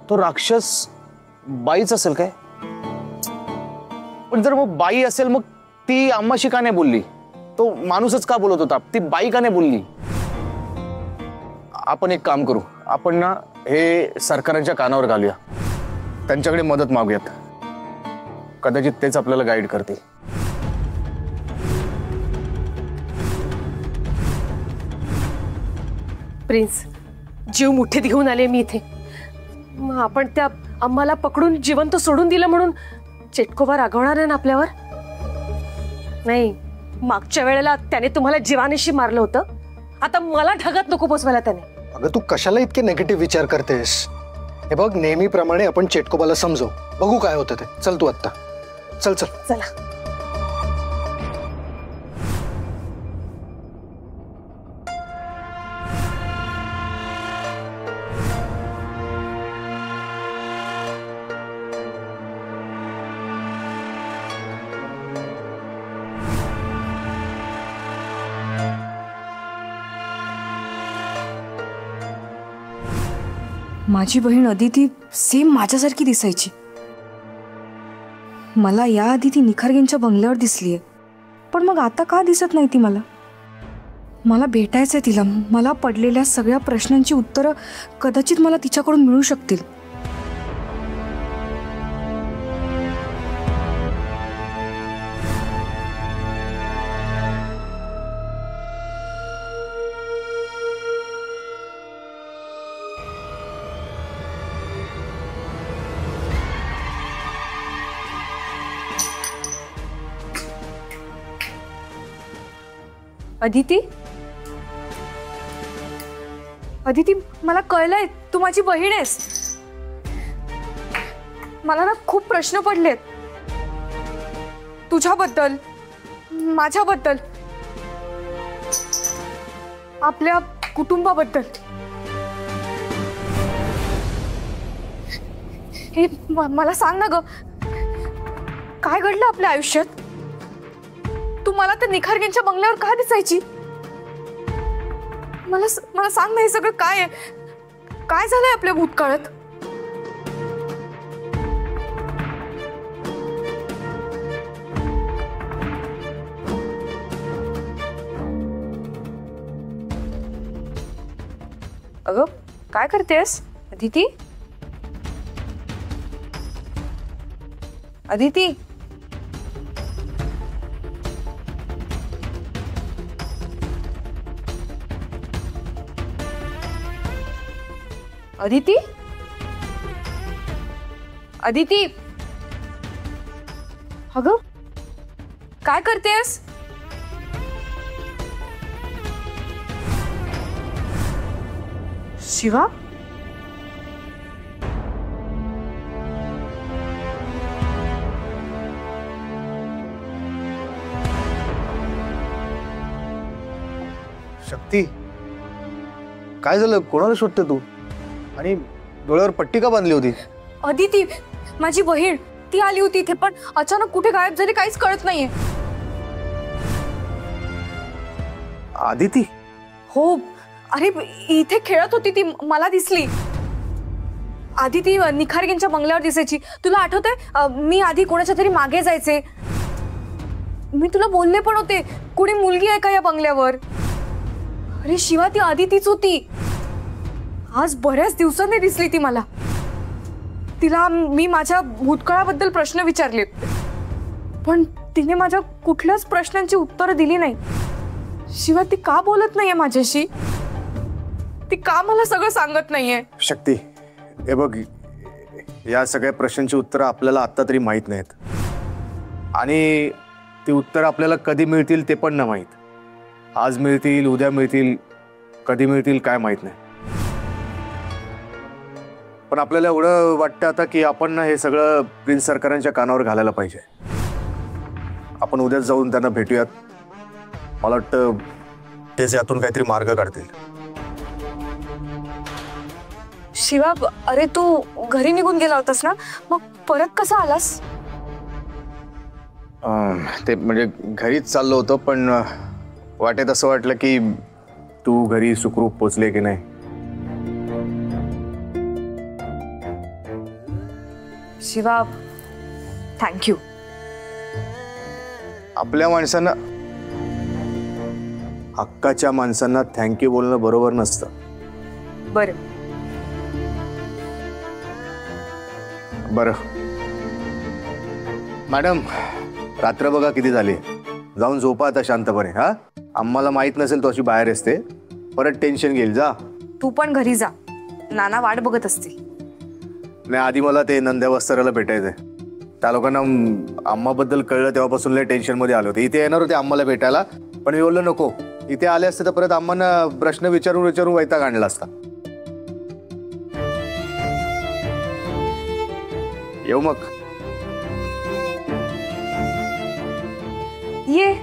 तो राक्षस बाईच असेल काय? पण जर मग बाई असेल मग ती अम्माशी का नाही बोलली? तो माणूसच का बोलत होता? ती बाई का नाही बोलली? आपण एक काम करू, आपण ना हे सरकारांच्या कानावर घालूया, त्यांच्याकडे मदत मागूयात, कदाचित तेच आपल्याला गाईड करतील. प्रिन्स, जीव मुठीत घेऊन आले मी इथे. मग आपण त्या आम्हाला पकडून जिवंत सोडून दिलं म्हणून चेटकोबा रागवणार आहे ना आपल्यावर? नाही, मागच्या वेळेला त्याने तुम्हाला जीवानीशी मारलं होतं, आता मला ढगात नको पोचवायला त्याने. अगं तू कशाला इतके नेगेटिव्ह विचार करतेस? हे बघ, नेहमीप्रमाणे आपण चेटकोबाला समजू, बघू काय होतं ते. चल तू आत्ता, चल चल. चला. माझी बहीण अदिती सेम माझ्यासारखी दिसायची. मला याआधी ती निखारगेंच्या बंगल्यावर दिसलीये, पण मग आता का दिसत नाही ती मला? मला भेटायचंय तिला. मला पडलेल्या सगळ्या प्रश्नांची उत्तरं कदाचित मला तिच्याकडून मिळू शकतील. अदिती, अदिती, मला कळलंय तू माझी बहीण आहेस. मला ना खूप प्रश्न पडलेत तुझ्याबद्दल, माझ्याबद्दल, आपल्या कुटुंबाबद्दल. हे मला सांग ना ग, काय घडलं आपल्या आयुष्यात? तू मला त्या निखारगेंच्या बंगल्यावर का दिसायची? मला सांग ना, हे सगळं काय आहे? काय झालंय आपल्या भूतकाळात? अगं काय करतेस अदिती? अदिती, अदिती, अदिती, अगं काय करतेस? शिवा, शक्ती, काय झालं? कोणाला शोधते तू? आणि डोळ्यावर पट्टी का बांधली होती? अदिती, माझी बहीण, ती आली होती इथे, पण अचानक कुठे गायब झाली काहीच कळत नाहीये. आदिती? हो, अरे इथे खेळत होती ती, मला दिसली. आधी ती निखारगेंच्या बंगल्यावर दिसायची. तुला आठवतंय, मी आधी कोणाच्या तरी मागे जायचे. मी तुला बोलले पण होते, कोणी मुलगी आहे का या बंगल्यावर? अरे शिवा, ती आदितीच होती. आज बऱ्याच दिवसांनी दिसली ती मला. तिला मी माझ्या भूतकाळाबद्दल प्रश्न विचारले, पण तिने माझ्या कुठल्याच प्रश्नांची उत्तरं दिली नाही. शिवा, ती का बोलत नाहीये माझ्याशी? ती का मला सगळं सांगत नाहीये? शक्ती, हे बघ, या सगळ्या प्रश्नांची उत्तरं आपल्याला आता तरी माहित नाहीत, आणि ती उत्तरं आपल्याला कधी मिळतील ते पण नाही माहित. आज मिळतील, उद्या मिळतील, कधी मिळतील काय माहित नाही. पण आपल्याला एवढं वाटतं आता की आपण ना हे सगळं प्रिन्स सरकारांच्या कानावर घालायला पाहिजे. आपण उद्याच जाऊन त्यांना भेटूयात. मला वाटतं तेच यातून काहीतरी मार्ग काढतील. शिवा, अरे तू घरी निघून गेला होतास ना, मग परत कसा आलास? ते म्हणजे घरीच चाललो होतो, पण वाटेत असं वाटलं की तू घरी सुखरूप पोचले की नाही. शिवा, थँक्यू. आपल्या माणसांना, हक्काच्या माणसांना थँक्यू बोलणं बरोबर नसतं. बरं. बरं मॅडम, रात्र बघा किती झाली. जाऊन झोपा आता शांतपणे. हा, आम्हाला माहित नसेल तो अशी बाहेर असते, परत टेन्शन घेईल. जा. तू पण घरी जा, नाना वाट बघत असतील. नाही, आधी मला ते नंद्या वस्त्राला भेटायचंय. त्या लोकांना आम्हाबद्दल कळलं तेव्हापासून लय टेन्शन मध्ये आले होते. इथे येणार होते आम्हाला भेटायला, पण मी बोललो नको. इथे आले असते तर परत आम्हाला प्रश्न विचारून विचारून वैताग आणला असता. येऊ मग. ये.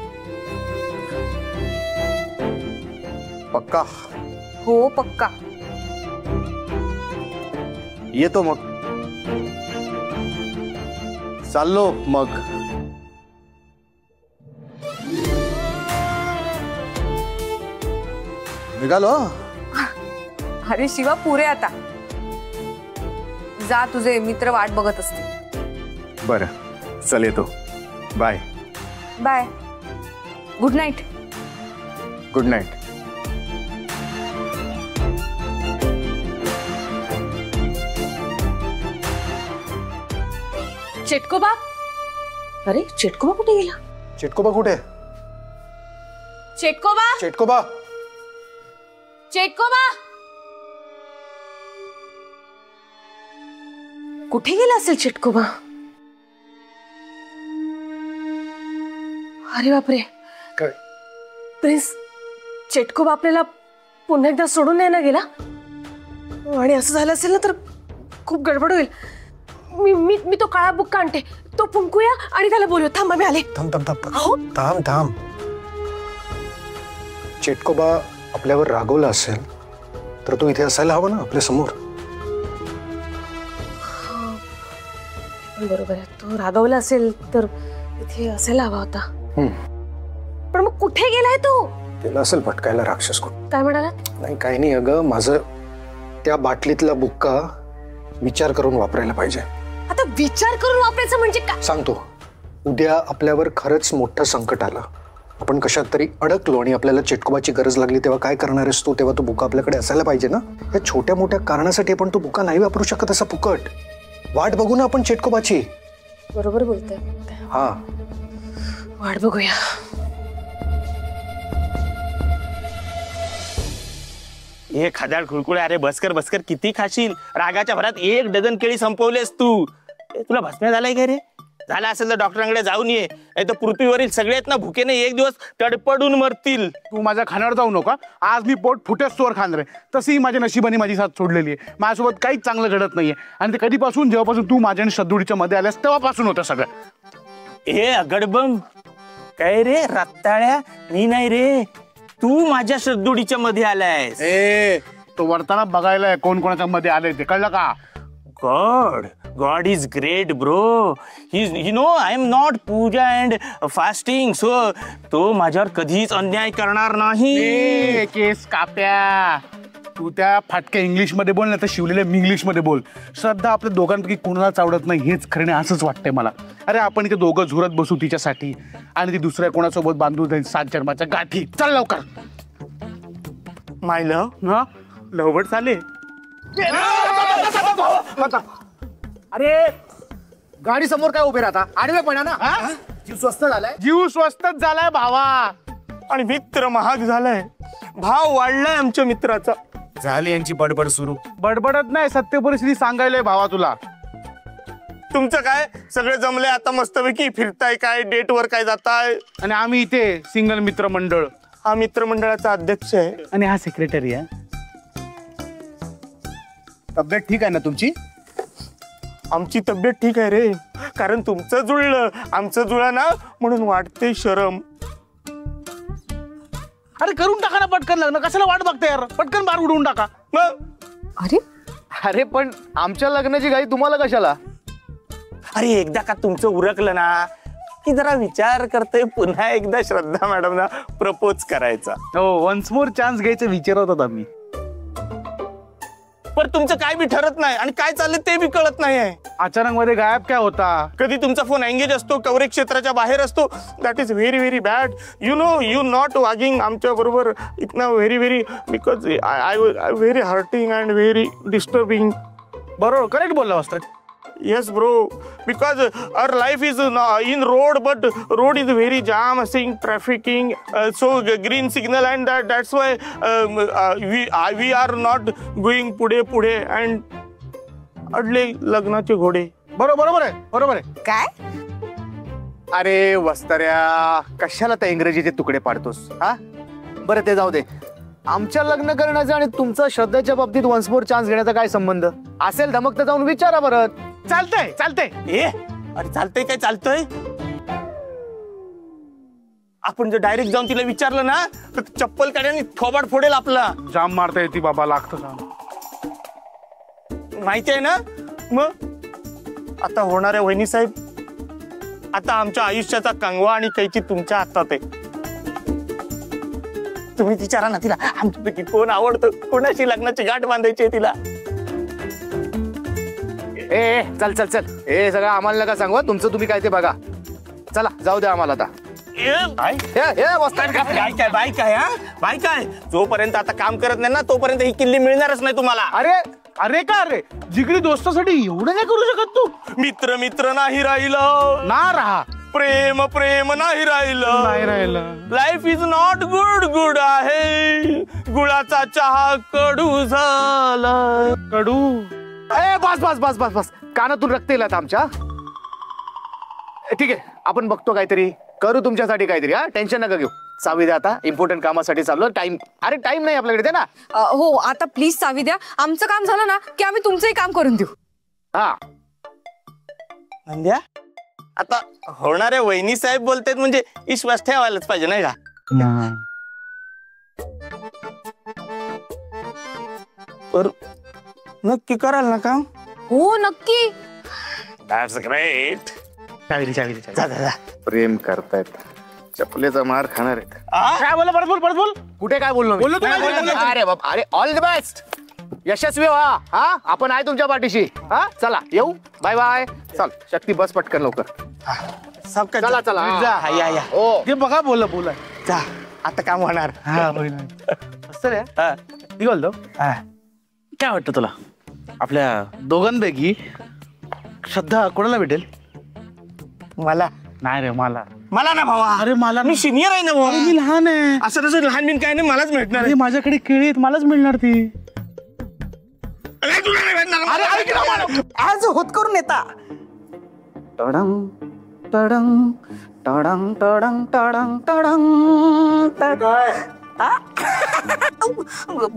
पक्का? हो पक्का. येतो मग. चाललो मग. निघालो. अरे शिवा, पुरे आता. जा, तुझे मित्र वाट बघत असतील. बरं चल, येतो. Bye. Bye. Good night. Good night. चेटकोबा. अरे चेटकोबा कुठे गेला? चेटकोबा कुठे? चेटकोबा. चेटकोबा. चेटकोबा कुठे गेला असेल चेटकोबा? अरे बापरे. काय? प्रिन्स, चेटकोबा आपल्याला पुन्हा एकदा सोडून नाही ना गेला? आणि असं झालं असेल ना तर खूप गडबड होईल. मी तो काळा बुक्का आणते, तो फुंकूया आणि त्याला बोलू. थांब, मी आले. थांब. चेटकोबा आपल्यावर रागवला असेल तर तो इथे असायला हवा ना आपल्या समोर. बरोबर आहे, तो रागवला असेल तर इथे असायला हवा होता. पण मग कुठे गेलाय तो? त्याला असेल भटकायला राक्षस कोण. काय म्हणाला? नाही, काही नाही अगं. माझं त्या बाटलीतला बुक्का विचार करून वापरायला पाहिजे. आता विचार करून वापरायचं म्हणजे काय? सांगतो. उद्या आपल्यावर खरंच मोठं संकट आलं, आपण कशात तरी अडकलो आणि आपल्याला चेटकोबाची गरज लागली, तेव्हा काय करणार आहेस तू? तेव्हा तो बुका आपल्याकडे असायला पाहिजे ना. या छोट्या मोठ्या कारणासाठी आपण तो बुका नाही वापरू शकत असा फुकट. वाट बघू ना आपण चेटकोबाची. बरोबर बोलतोय. हा, वाट बघूया. हे खादाड खुळकुळे. अरे बसकर किती खाशील? रागाच्या भरात 1 डझन केळी संपवलेस तू. तुला भस्म्या झालाय का रे? झाला असेल तर डॉक्टरांकडे जाऊन ये. नाही तर पृथ्वीवरील सगळ्यात ना भुकेने एक दिवस तडपडून मरतील. तू माझ्या खाण्यावर जाऊ नका. आज मी पोट फुटेस तोवर खाणार आहे. तशी माझ्या नशिबाने माझी साथ सोडलेली आहे. माझ्यासोबत काहीच चांगलं घडत नाहीये. आणि ते कधीपासून, जेव्हापासून तू माझ्या आणि श्रद्धुडीच्या मध्ये आल्यास तेव्हापासून होतं सगळं. ए अगडबम, काय रे रत्ताळ्या? मी नाही रे, तू माझ्या श्रद्धुडीच्या मध्ये आलायस. ए, तो वरताना बघायला कोण कोणाच्या मध्ये आलंय ते कळलं का? God is great, bro. You know, I am not puja and fasting, so तो माझ्यावर कधीच अन्याय करणार नाही. ए केस काप्या, तू त्या फाटक्या इंग्लिश मध्ये बोल ना, तर शिवलेल्या इंग्लिश मध्ये बोल. श्रद्धा आपल्या दोघांपैकी कोणालाच आवडत नाही हेच खरं नाही, असंच वाटतंय मला. अरे आपण इथे दोघं झुरत बसू तिच्यासाठी आणि ती दुसऱ्या कोणासोबत बांधू जाईल 7 जन्माच्या गाठी. चल लवकर. माय लव्ह. हा, लवबट झाले. अरे गाडी समोर काय उभे राहता? आडवे पडा ना. जीव स्वस्त झालाय. जीव स्वस्तच झालाय भावा. आणि मित्र महाग झालाय. भाव वाढलाय आमच्या मित्राचा. झाली यांची बडबड सुरू. बडबडत नाही, सत्य परिस्थिती सांगायलाय भावा तुला. तुमचं काय सगळे जमले आता मस्तपैकी? फिरताय काय? डेटवर काय जाताय? आणि आम्ही इथे सिंगल मित्र मंडळ. हा मित्रमंडळाचा अध्यक्ष आहे आणि हा सेक्रेटरी आहे. तब्येत ठीक आहे ना तुमची? आमची तब्येत ठीक आहे रे, कारण तुमचं जुळलं, आमचं जुळा ना म्हणून वाटते शरम. अरे करून टाका ना पटकन लग्न. कशाला वाट बघता यार? पटकन बार उडवून टाका. अरे अरे पण आमच्या लग्नाची घाई तुम्हाला कशाला? अरे एकदा का तुमचं उरकलं ना की जरा विचार करते पुन्हा एकदा श्रद्धा मॅडमना प्रपोज करायचा. हो, वन्स मोर चान्स घ्यायचा विचारत होता मी. पण दिवसभर तुमचं काय बी ठरत नाही आणि काय चाललंय ते बी कळत नाही आहे. अचानक मध्ये गायब काय होता? कधी तुमचा फोन एंगेज असतो, कव्हरेज क्षेत्राच्या बाहेर असतो. That is very very bad. You know you not vlogging आमच्या बरोबर इतना very very because I very hurting and very disturbing. बरोबर, करेक्ट बोलला वस्ताद. Yes, bro. Because our life is in road, but road is very jam, seeing trafficking, so green signal, and that's why we are not going पुढे and अडले लग्नाचे घोडे. बरोबर आहे. काय? अरे वस्ताऱ्या, कशाला त्या इंग्रजीचे तुकडे पाडतोस? हा बरं ते जाऊ दे. आमच्या लग्न करण्याचा आणि तुमचा श्रद्धेच्या बाबतीत वन्स मोर चान्स घेण्याचा काय संबंध असेल? धमक तर जाऊन विचारा बरं. चालतंय. अरे चालतंय काय चालतंय? आपण जर डायरेक्ट जाऊन तिला विचारलं ना तर चप्पल काढ्याने थोबाड फोडेल आपला. जाम मारता येते बाबा, लागतं जाम. माहिती आहे ना? मग आता होणाऱ्या वहिनी साहेब, आता आमच्या आयुष्याचा कंगवा आणि कैची तुमच्या हातात आहे. तुम्ही विचारा ना तिला आमच्यापैकी कोण आवडतं, कोणाशी लग्नाची गाठ बांधायची आहे तिला. ए चल हे सगळं आम्हाला नका सांगू. तुमचं तुम्ही काय ते बघा. चला जाऊ द्या आम्हाला आता. बाय काय जोपर्यंत आता काम करत नाही ना तोपर्यंत ही किल्ली मिळणारच नाही तुम्हाला. अरे जिगरी दोस्तासाठी एवढं नाही करू शकत तू? मित्र नाही राहिलं ना राहा, प्रेम नाही राहिलं. लाईफ इज नॉट गुड आहे. गुळाचा चहा कडू झाला. कडू. ए बस कानातून रक्त येईल आता आमच्या. ठीक आहे, आपण बघतो काहीतरी करू तुमच्यासाठी काहीतरी. हा टेन्शन नका घेऊ. चावी द्या आता, इम्पॉर्टंट कामासाठी चाललो. टाइम नाही आपल्याकडे ते ना. हो आता प्लीज चावी द्या. आमचं काम झालं ना की आम्ही तुमचंही काम करून देऊ. हा नंद्या, आता होणारे वहिनी साहेब बोलतात म्हणजे विश्वास ठेवायलाच पाहिजे नाही का? पर नक्की कराल ना काम? हो नक्की. That's great. चावी. प्रेम करतायत, चपलेचा मार खाणार आहेत. काय बोल, परत बोल. कुठे काय बोललो? बोललो तू, काय बोललो? अरे बाप, अरे ऑल द बेस्ट. यशस्वी व्हा. हा आपण आहे तुमच्या पाठीशी. हा चला येऊ. बाय. चल शक्ती, बस पटकन लवकर. चला. या. हो ते बघा बोला. जा आता काम होणार. असं रे. मी बोलतो, काय वाटतं तुला आपल्या दोघांपैकी श्रद्धा कोणाला भेटेल? मला नाही रे, मला ना भावा. अरे मला मी सिनियर आहे ना भावा. मी लहान आहे. असं तसं लहान बिन काय नाही, मलाच भेटणार. अरे माझ्याकडे केळी आहेत, मलाच मिळणार ती. तुला नाही भेटणार. अरे ऐक ना मला. आज होत करून येता.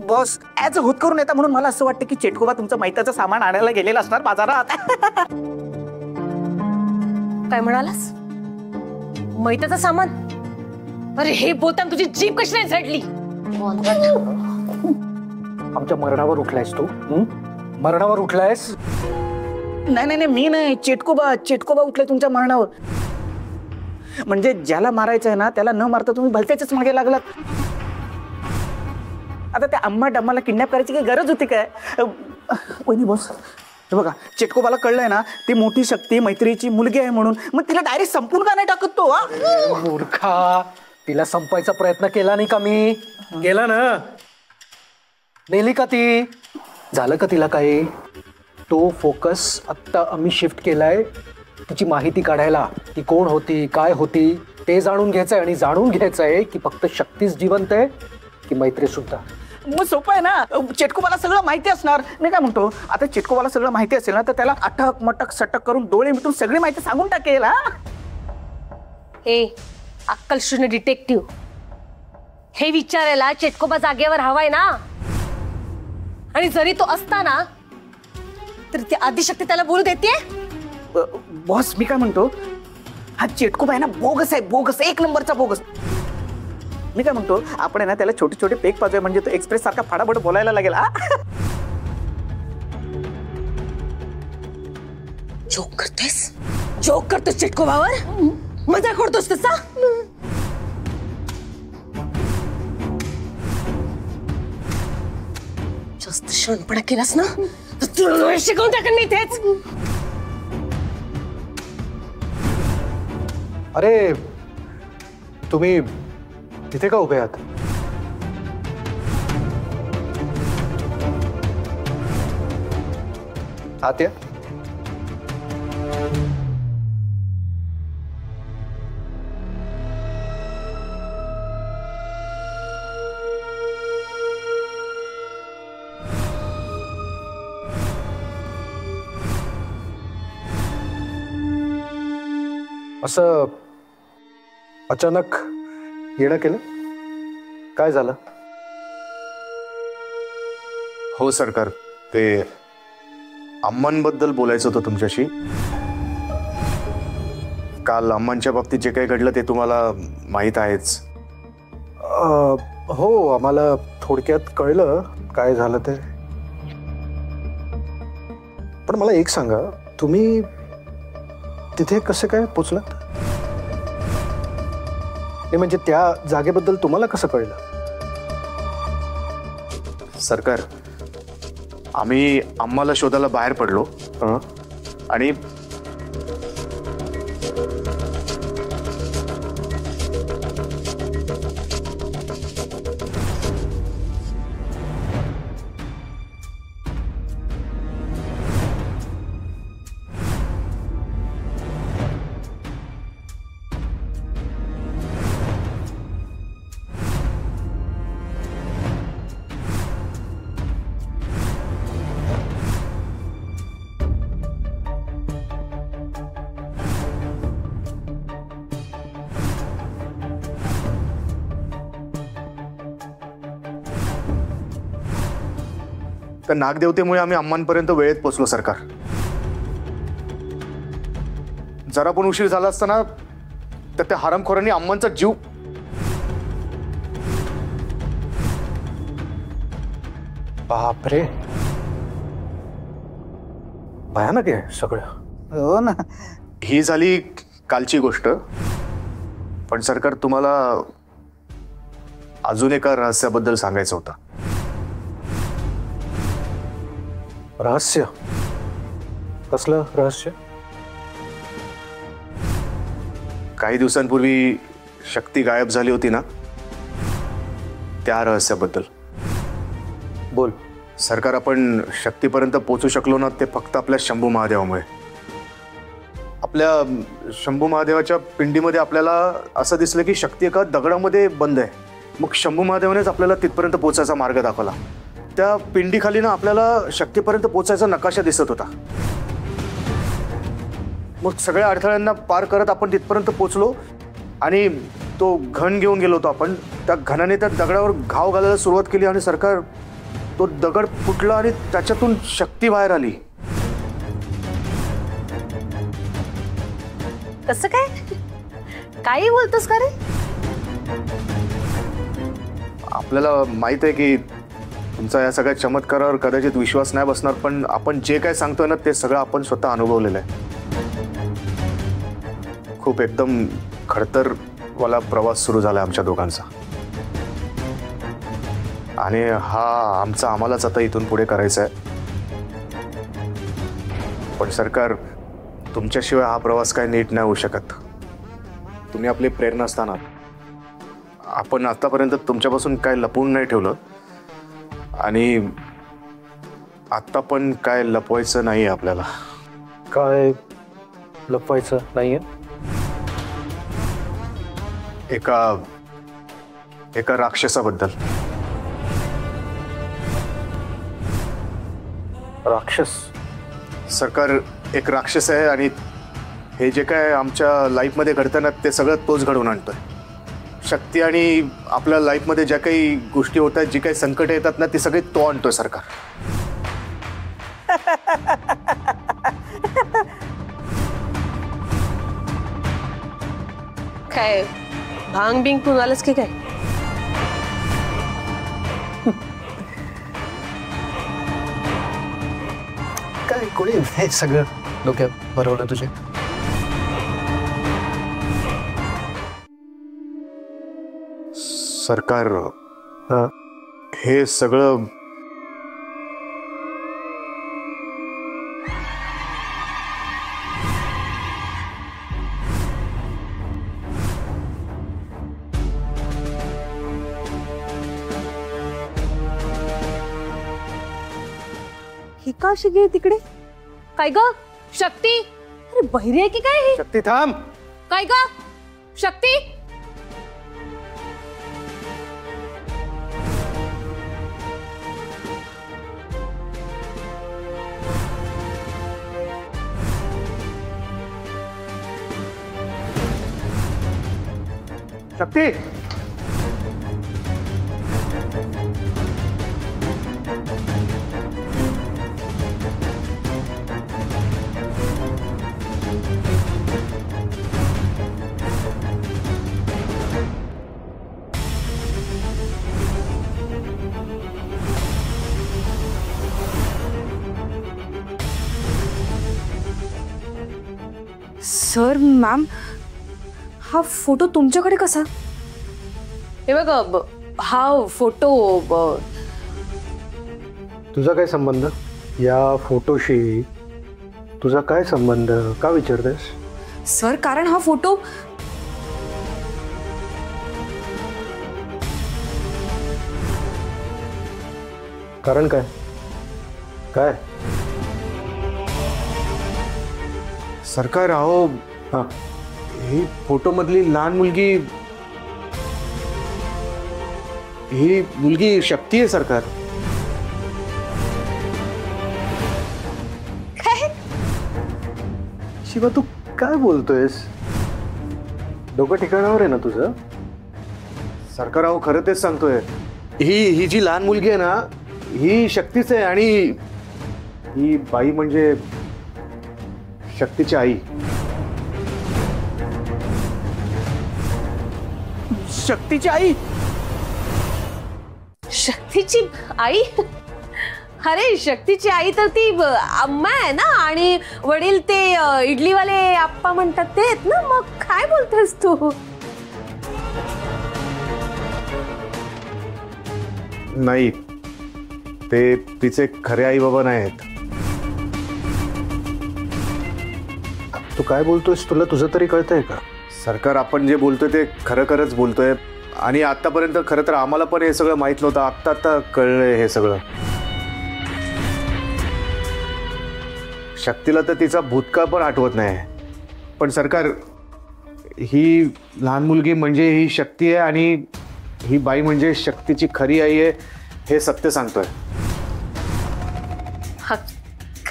बॉस ऍज होत करून येता म्हणून मला असं वाटतं की चेटकोबा तुमचं मैताचं सामान आणायला गेलेलं असणार बाजारात. काय म्हणालास? मैताचं सामान? अरे हे बोतान तुझी जीभ कशी नाही झडली? आमच्या मरणावर उठलायस तू? मरणावर उठलायस? नाही मी नाही, चेटकोबा उठलाय तुमच्या मरणावर. म्हणजे ज्याला मारायचं आहे ना त्याला न मारता तुम्ही भलत्याच्याच मागे लागलात. आता त्या अम्मा डम्माला किडनॅप करायची काही गरज होती काय? वहिनी बॉस, हे बघा चेटकोबाला कळलंय ना ती मोठी शक्ती मैत्रीची मुलगी आहे म्हणून, मग तिला डायरेक्ट संपून का नाही टाकत तो? मूर्खा, तिला संपायचा प्रयत्न केला नाही का मी? केला ना. नेली का ती? झालं का तिला काही? तो फोकस आत्ता आम्ही शिफ्ट केलाय तिची माहिती काढायला. ती कोण होती, काय होती ते जाणून घ्यायचंय. आणि जाणून घ्यायचंय की फक्त शक्तीच जिवंत आहे की मैत्री सुद्धा. मग सोपं आहे ना, चेटकोबाला सगळं माहिती असणार. मी काय म्हणतो, आता चेटकोबाला सगळं माहिती असेल ना तर त्याला अटक मटक सटक करून डोळे मिटून सगळी माहिती सांगून टाकेल. हे अक्कल शून्य डिटेक्टिव्ह, हे विचारायला चेटकोबा जागेवर हवाय ना. आणि जरी तो असता ना तर ती आदिशक्ती त्याला बोलू देते. बॉस मी काय म्हणतो, हा चेटकोबा आहे ना बोगस आहे, बोगस, एक नंबरचा बोगस. मी काय म्हणतो, आपण आहे ना त्याला छोटे छोटे पेक पाजूया म्हणजे तो एक्सप्रेस सारखा फाडाफड बोलायला लागेल. जोक करतोस चेटकोबावर? मजा करतोस तसा? जास्त शहाणपणा केलास ना तर तुला शिकवून टाकेन मी तेच. अरे तुम्ही तिथे का उभे आहात? आत या. असं अचानक येणं केलं, काय झालं? हो सरकार, ते अम्मांबद्दल बोलायचं होतं तुमच्याशी. काल अम्मांच्या बाबतीत जे काही घडलं ते तुम्हाला माहीत आहेच. हो, आम्हाला थोडक्यात कळलं काय झालं ते. पण मला एक सांगा, तुम्ही तिथे कसे काय पोचलात? म्हणजे त्या जागेबद्दल तुम्हाला कसं कळलं? सरकार, आम्ही अम्माला शोधायला बाहेर पडलो आणि त्या नागदेवतेमुळे आम्ही अम्मांपर्यंत वेळेत पोहोचलो सरकार. जरा पण उशीर झाला असताना तर त्या हरामखोरांनी अम्मांचा जीव. बापरे, भयानक आहे सगळं. हो ना. ही झाली कालची गोष्ट. पण सरकार, तुम्हाला अजून एका रहस्याबद्दल सांगायचं होतं. रहस्य? कसलं रहस्य? काही दिवसांपूर्वी शक्ती गायब झाली होती ना, त्या रहस्याबद्दल. बोल. सरकार, आपण शक्तीपर्यंत पोहोचू शकलो ना ते फक्त आपल्या शंभू महादेवामुळे. आपल्या शंभू महादेवाच्या पिंडीमध्ये आपल्याला असं दिसलं की शक्ती एका दगडामध्ये बंद आहे. मग शंभू महादेवानेच आपल्याला तिथपर्यंत पोहोचायचा मार्ग दाखवला. त्या पिंडीखाली ना आपल्याला शक्तीपर्यंत पोहोचायचा नकाशा दिसत होता. मग सगळ्या अडथळ्यांना पार करत आपण तिथपर्यंत पोहोचलो आणि तो घन घेऊन गेलो होतो आपण. त्या घनाने त्या दगडावर घाव घालायला सुरुवात केली आणि सरकार, तो दगड फुटला आणि त्याच्यातून शक्ती बाहेर आली. कसं काय? काही बोलतोस का रे? आपल्याला माहित आहे की तुमचा या सगळ्या चमत्कारावर कदाचित विश्वास नाही बसणार, पण आपण जे काय सांगतोय ना ते सगळं आपण स्वतः अनुभवलेलं आहे. खूप एकदम खडतर वाला प्रवास सुरू झाला आमच्या दोघांचा आणि हा आम्हालाच आता इथून पुढे करायचा आहे. पण सरकार, तुमच्याशिवाय हा प्रवास काय नीट नाही होऊ शकत. तुम्ही आपली प्रेरणा असताना आपण आतापर्यंत तुमच्यापासून काय लपवून नाही ठेवलं आणि आता पण काय लपवायचं नाही आपल्याला. काय लपवायचं नाहीये? एका राक्षसाबद्दल. राक्षस? सरकार, एक राक्षस आहे आणि हे जे काय आमच्या लाईफमध्ये घडतं ना ते सगळं तोच घडवून आणतोय. शक्ती आणि आपल्या लाईफमध्ये ज्या काही गोष्टी होतात, जी काही संकट येतात ना ती सगळी तो आणतोय सरकार. काय भांग बिंग पिऊन आलंस की काय? काय कोणी हे सगळं डोक्यात भरवलं तुझे? सरकार, हे सगळं का अशी गेली तिकडे? काय ग शक्ती? अरे बहिरी आहे की काय ही? शक्ती थांब. काय ग शक्ती? शक्ती. सर मॅम, हा फोटो तुमच्याकडे कसा? हे बघ हा फोटो तुझा काय संबंध या फोटोशी? तुझा काय संबंध? का विचारतेस? सर कारण हा फोटो कारण काय? काय? सरकार अहो, हा, ही फोटो मधली लहान मुलगी, ही मुलगी शक्ती आहे सरकार. शिवा तू काय बोलतोयस? डोकं ठिकाणावर आहे ना तुझं? सरकार अहो खरं तेच सांगतोय. ही जी लहान मुलगी आहे ना, ही शक्तीच आहे. आणि ही बाई म्हणजे शक्तीची आई. शक्तीची आई? शक्तीची आई? अरे शक्तीची आई तर ती अम्मा आहे ना, आणि वडील ते इडलीवाले आप्पा म्हणतात ते आहेत ना. मग काय बोलतोस तू? नाही, ते तिचे खरे आई बाबा नाही आहेत. तू काय बोलतोयस? तुला तुझं तरी कळतंय का? सरकार आपण जे बोलतोय ते खरं खरंच बोलतोय. आणि आतापर्यंत खरं तर आम्हाला पण हे सगळं माहित नव्हतं. आत्ता कळलंय हे सगळं. शक्तीला तर तिचा भूतकाळ पण आठवत नाही. पण सरकार, ही लहान मुलगी म्हणजे ही शक्ती आहे आणि ही बाई म्हणजे शक्तीची खरी आई आहे, हे सत्य सांगतोय.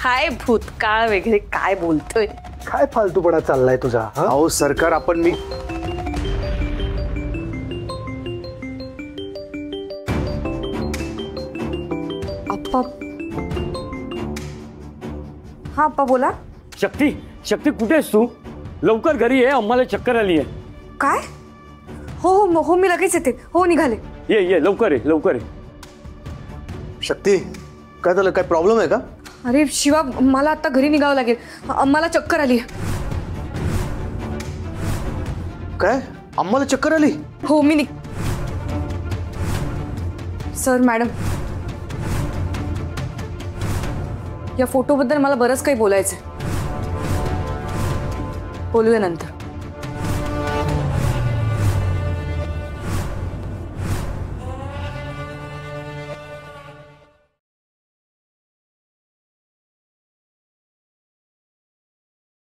काय भूतकाळ वगैरे काय बोलतोय? काय फालतूपणा चाललाय तुझा? हा? अहो सरकार, आपण मी आप्पा. हा आप्पा बोला. शक्ती, शक्ती कुठे आहेस तू? लवकर घरी ये, आम्हाला चक्कर आली आहे. काय? हो हो हो, मी लगेच येते. हो निघाले. ये ये लवकर ये, लवकर ये. शक्ती, काय झालं? काय प्रॉब्लेम आहे का? अरे शिवा, मला आता घरी निघावं लागेल. मला चक्कर आली. काय? आम्हाला चक्कर आली? हो मी सर मॅडम, या फोटोबद्दल मला बरंच काही बोलायचंय. बोलूया नंतर.